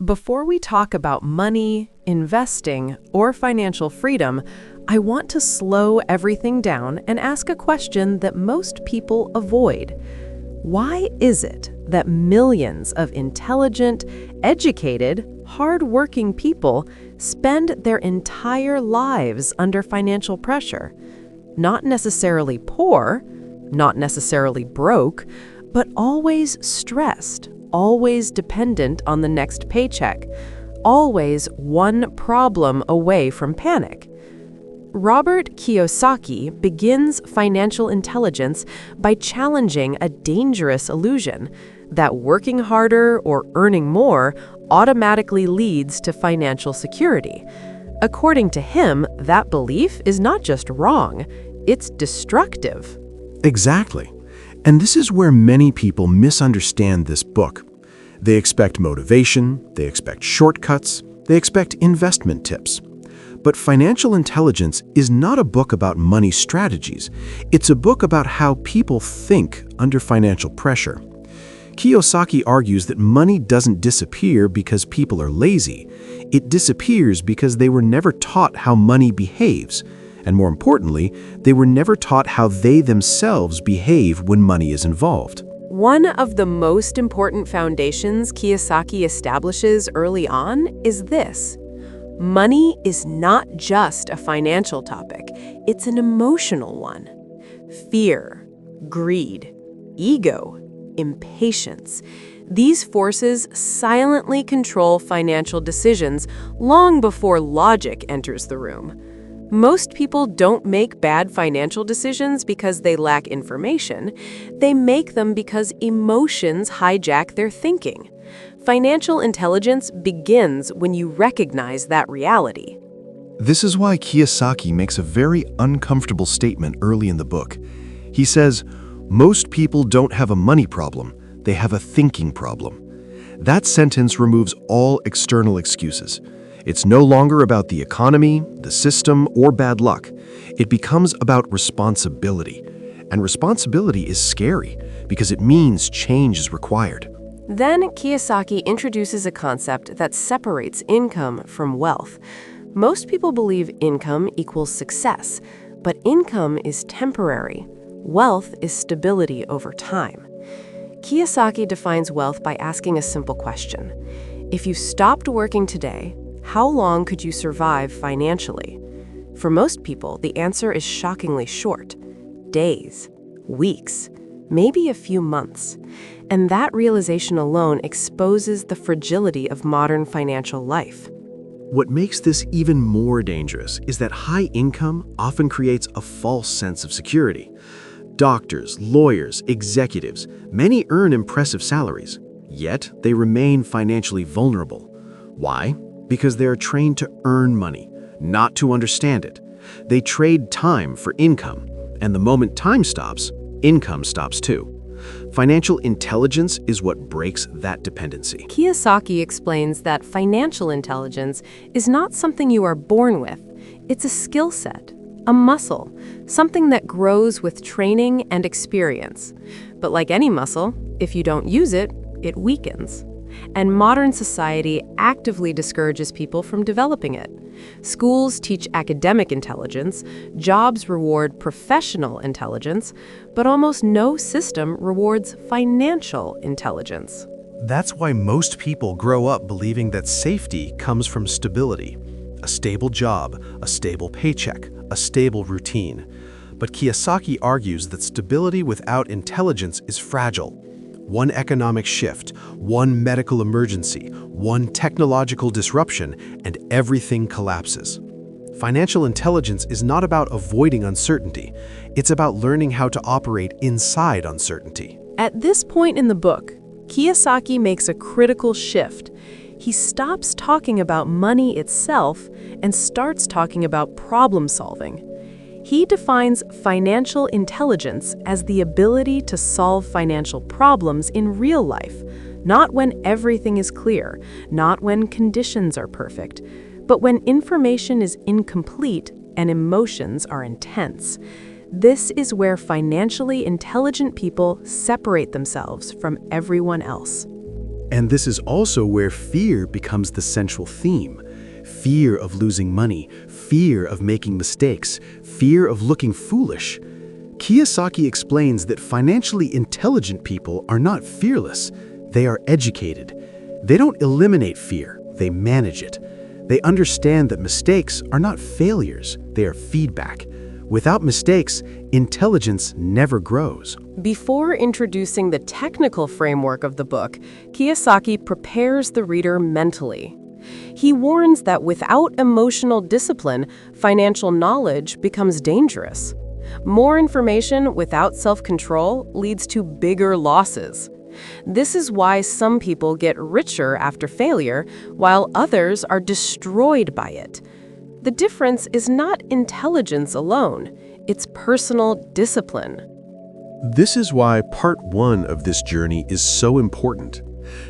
Before we talk about money, investing, or financial freedom, I want to slow everything down and ask a question that most people avoid. Why is it that millions of intelligent, educated, hardworking people spend their entire lives under financial pressure? Not necessarily poor, not necessarily broke, but always stressed, always dependent on the next paycheck, always one problem away from panic. Robert Kiyosaki begins financial intelligence by challenging a dangerous illusion that working harder or earning more automatically leads to financial security. According to him, that belief is not just wrong, it's destructive. Exactly. And this is where many people misunderstand this book. They expect motivation, they expect shortcuts, they expect investment tips. But financial intelligence is not a book about money strategies. It's a book about how people think under financial pressure. Kiyosaki argues that money doesn't disappear because people are lazy. It disappears because they were never taught how money behaves. And more importantly, they were never taught how they themselves behave when money is involved. One of the most important foundations Kiyosaki establishes early on is this. Money is not just a financial topic, it's an emotional one. Fear, greed, ego, impatience. These forces silently control financial decisions long before logic enters the room. Most people don't make bad financial decisions because they lack information. They make them because emotions hijack their thinking. Financial intelligence begins when you recognize that reality. This is why Kiyosaki makes a very uncomfortable statement early in the book. He says, "Most people don't have a money problem, they have a thinking problem." That sentence removes all external excuses. It's no longer about the economy, the system, or bad luck. It becomes about responsibility. And responsibility is scary because it means change is required. Then Kiyosaki introduces a concept that separates income from wealth. Most people believe income equals success, but income is temporary. Wealth is stability over time. Kiyosaki defines wealth by asking a simple question. If you stopped working today, how long could you survive financially? For most people, the answer is shockingly short. Days, weeks, maybe a few months. And that realization alone exposes the fragility of modern financial life. What makes this even more dangerous is that high income often creates a false sense of security. Doctors, lawyers, executives, many earn impressive salaries, yet they remain financially vulnerable. Why? Because they are trained to earn money, not to understand it. They trade time for income, and the moment time stops, income stops too. Financial intelligence is what breaks that dependency. Kiyosaki explains that financial intelligence is not something you are born with. It's a skill set, a muscle, something that grows with training and experience. But like any muscle, if you don't use it, it weakens. And modern society actively discourages people from developing it. Schools teach academic intelligence, jobs reward professional intelligence, but almost no system rewards financial intelligence. That's why most people grow up believing that safety comes from stability. A stable job, a stable paycheck, a stable routine. But Kiyosaki argues that stability without intelligence is fragile. One economic shift, one medical emergency, one technological disruption, and everything collapses. Financial intelligence is not about avoiding uncertainty. It's about learning how to operate inside uncertainty. At this point in the book, Kiyosaki makes a critical shift. He stops talking about money itself and starts talking about problem solving. He defines financial intelligence as the ability to solve financial problems in real life, not when everything is clear, not when conditions are perfect, but when information is incomplete and emotions are intense. This is where financially intelligent people separate themselves from everyone else. And this is also where fear becomes the central theme. Fear of losing money, fear of making mistakes, fear of looking foolish. Kiyosaki explains that financially intelligent people are not fearless, they are educated. They don't eliminate fear, they manage it. They understand that mistakes are not failures, they are feedback. Without mistakes, intelligence never grows. Before introducing the technical framework of the book, Kiyosaki prepares the reader mentally. He warns that without emotional discipline, financial knowledge becomes dangerous. More information without self-control leads to bigger losses. This is why some people get richer after failure, while others are destroyed by it. The difference is not intelligence alone, it's personal discipline. This is why part 1 of this journey is so important.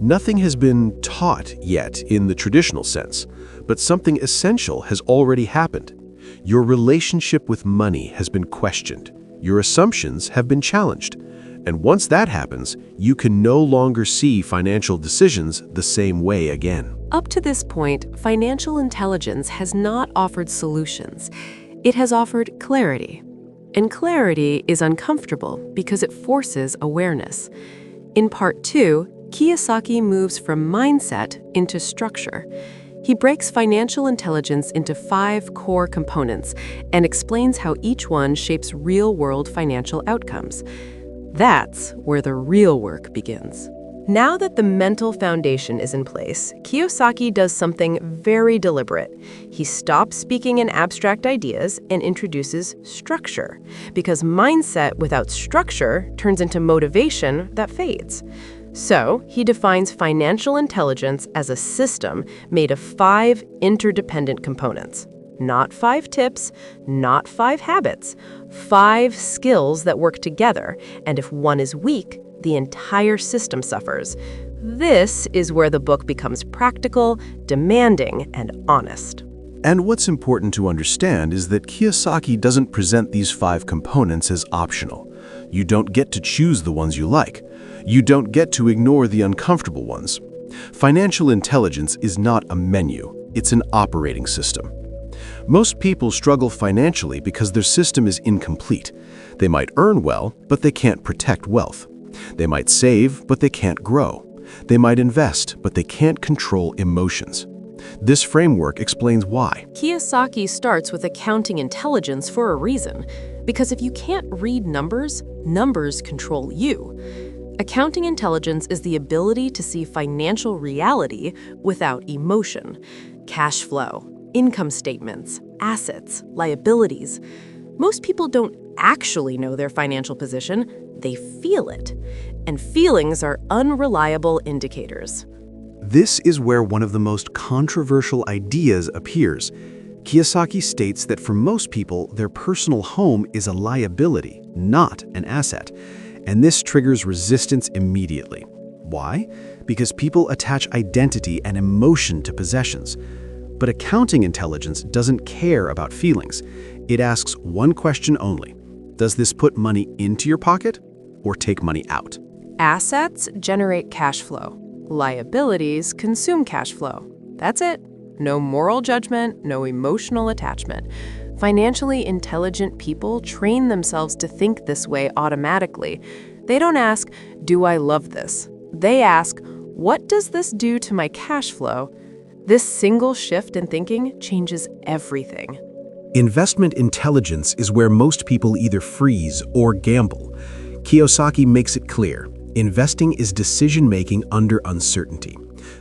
Nothing has been taught yet in the traditional sense, but something essential has already happened. Your relationship with money has been questioned. Your assumptions have been challenged. And once that happens, you can no longer see financial decisions the same way again. Up to this point, financial intelligence has not offered solutions. It has offered clarity. And clarity is uncomfortable because it forces awareness. In part 2, Kiyosaki moves from mindset into structure. He breaks financial intelligence into 5 core components and explains how each one shapes real-world financial outcomes. That's where the real work begins. Now that the mental foundation is in place, Kiyosaki does something very deliberate. He stops speaking in abstract ideas and introduces structure, because mindset without structure turns into motivation that fades. So, he defines financial intelligence as a system made of 5 interdependent components. Not 5 tips, not 5 habits, 5 skills that work together, and if one is weak, the entire system suffers. This is where the book becomes practical, demanding, and honest. And what's important to understand is that Kiyosaki doesn't present these 5 components as optional. You don't get to choose the ones you like. You don't get to ignore the uncomfortable ones. Financial intelligence is not a menu, it's an operating system. Most people struggle financially because their system is incomplete. They might earn well, but they can't protect wealth. They might save, but they can't grow. They might invest, but they can't control emotions. This framework explains why. Kiyosaki starts with accounting intelligence for a reason, because if you can't read numbers, numbers control you. Accounting intelligence is the ability to see financial reality without emotion. Cash flow, income statements, assets, liabilities. Most people don't actually know their financial position, they feel it. And feelings are unreliable indicators. This is where one of the most controversial ideas appears. Kiyosaki states that for most people, their personal home is a liability, not an asset. And this triggers resistance immediately. Why? Because people attach identity and emotion to possessions. But accounting intelligence doesn't care about feelings. It asks one question only. Does this put money into your pocket or take money out? Assets generate cash flow. Liabilities consume cash flow. That's it. No moral judgment, no emotional attachment. Financially intelligent people train themselves to think this way automatically. They don't ask, do I love this? They ask, what does this do to my cash flow? This single shift in thinking changes everything. Investment intelligence is where most people either freeze or gamble. Kiyosaki makes it clear. Investing is decision-making under uncertainty.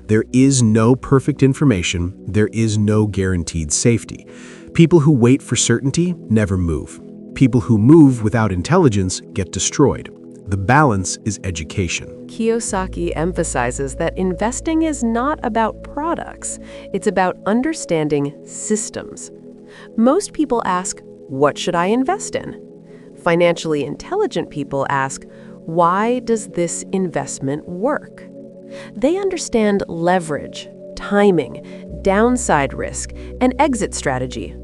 There is no perfect information, there is no guaranteed safety. People who wait for certainty never move. People who move without intelligence get destroyed. The balance is education. Kiyosaki emphasizes that investing is not about products, it's about understanding systems. Most people ask, what should I invest in? Financially intelligent people ask, why does this investment work? They understand leverage, timing, downside risk, and exit strategy.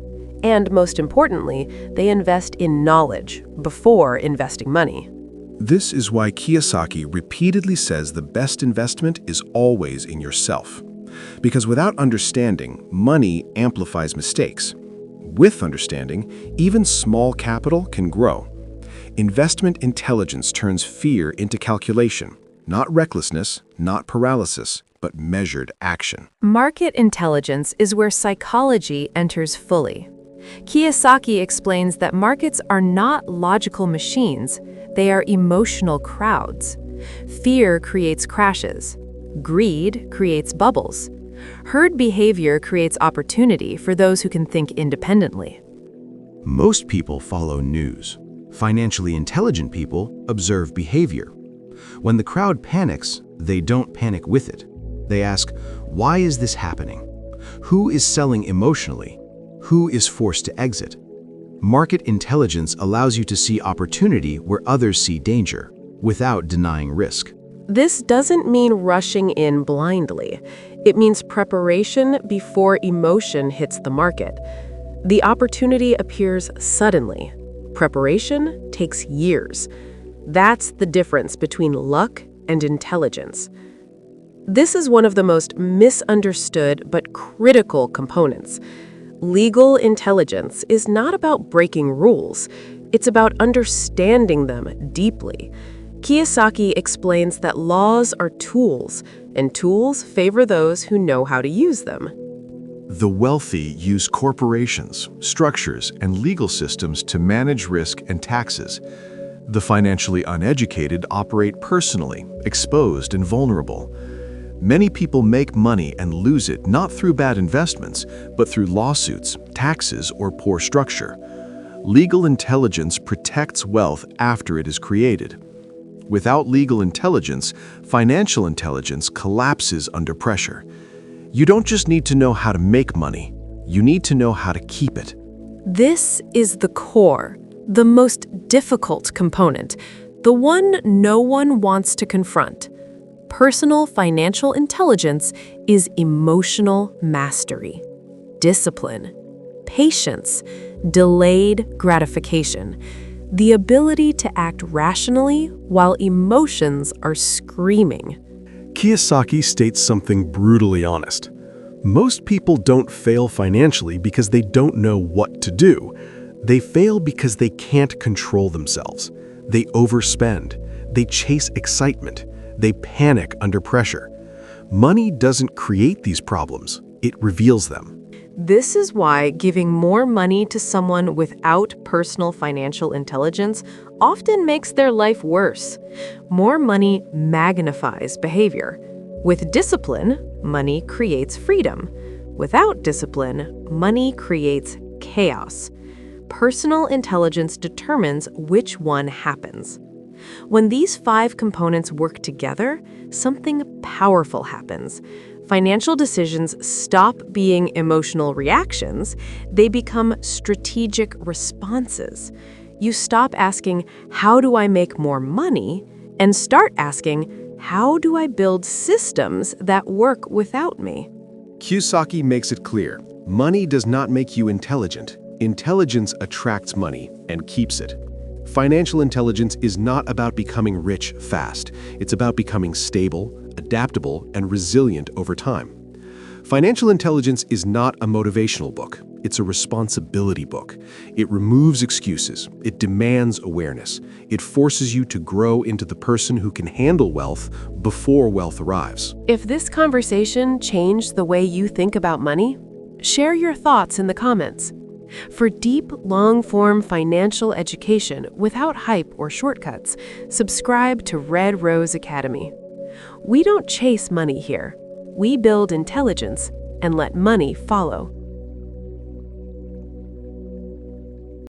And most importantly, they invest in knowledge before investing money. This is why Kiyosaki repeatedly says the best investment is always in yourself. Because without understanding, money amplifies mistakes. With understanding, even small capital can grow. Investment intelligence turns fear into calculation, not recklessness, not paralysis, but measured action. Market intelligence is where psychology enters fully. Kiyosaki explains that markets are not logical machines, they are emotional crowds. Fear creates crashes. Greed creates bubbles. Herd behavior creates opportunity for those who can think independently. Most people follow news. Financially intelligent people observe behavior. When the crowd panics, they don't panic with it. They ask, why is this happening? Who is selling emotionally? Who is forced to exit? Market intelligence allows you to see opportunity where others see danger, without denying risk. This doesn't mean rushing in blindly. It means preparation before emotion hits the market. The opportunity appears suddenly. Preparation takes years. That's the difference between luck and intelligence. This is one of the most misunderstood but critical components. Legal intelligence is not about breaking rules. It's about understanding them deeply. Kiyosaki explains that laws are tools, and tools favor those who know how to use them. The wealthy use corporations, structures, and legal systems to manage risk and taxes. The financially uneducated operate personally, exposed and vulnerable. Many people make money and lose it not through bad investments, but through lawsuits, taxes, or poor structure. Legal intelligence protects wealth after it is created. Without legal intelligence, financial intelligence collapses under pressure. You don't just need to know how to make money, you need to know how to keep it. This is the core, the most difficult component, the one no one wants to confront. Personal financial intelligence is emotional mastery, discipline, patience, delayed gratification, the ability to act rationally while emotions are screaming. Kiyosaki states something brutally honest. Most people don't fail financially because they don't know what to do. They fail because they can't control themselves. They overspend. They chase excitement. They panic under pressure. Money doesn't create these problems, it reveals them. This is why giving more money to someone without personal financial intelligence often makes their life worse. More money magnifies behavior. With discipline, money creates freedom. Without discipline, money creates chaos. Personal intelligence determines which one happens. When these 5 components work together, something powerful happens. Financial decisions stop being emotional reactions, they become strategic responses. You stop asking, how do I make more money? And start asking, how do I build systems that work without me? Kiyosaki makes it clear, money does not make you intelligent. Intelligence attracts money and keeps it. Financial intelligence is not about becoming rich fast. It's about becoming stable, adaptable, and resilient over time. Financial intelligence is not a motivational book. It's a responsibility book. It removes excuses. It demands awareness. It forces you to grow into the person who can handle wealth before wealth arrives. If this conversation changed the way you think about money, share your thoughts in the comments. For deep, long-form financial education without hype or shortcuts, subscribe to Red Rose Academy. We don't chase money here. We build intelligence and let money follow.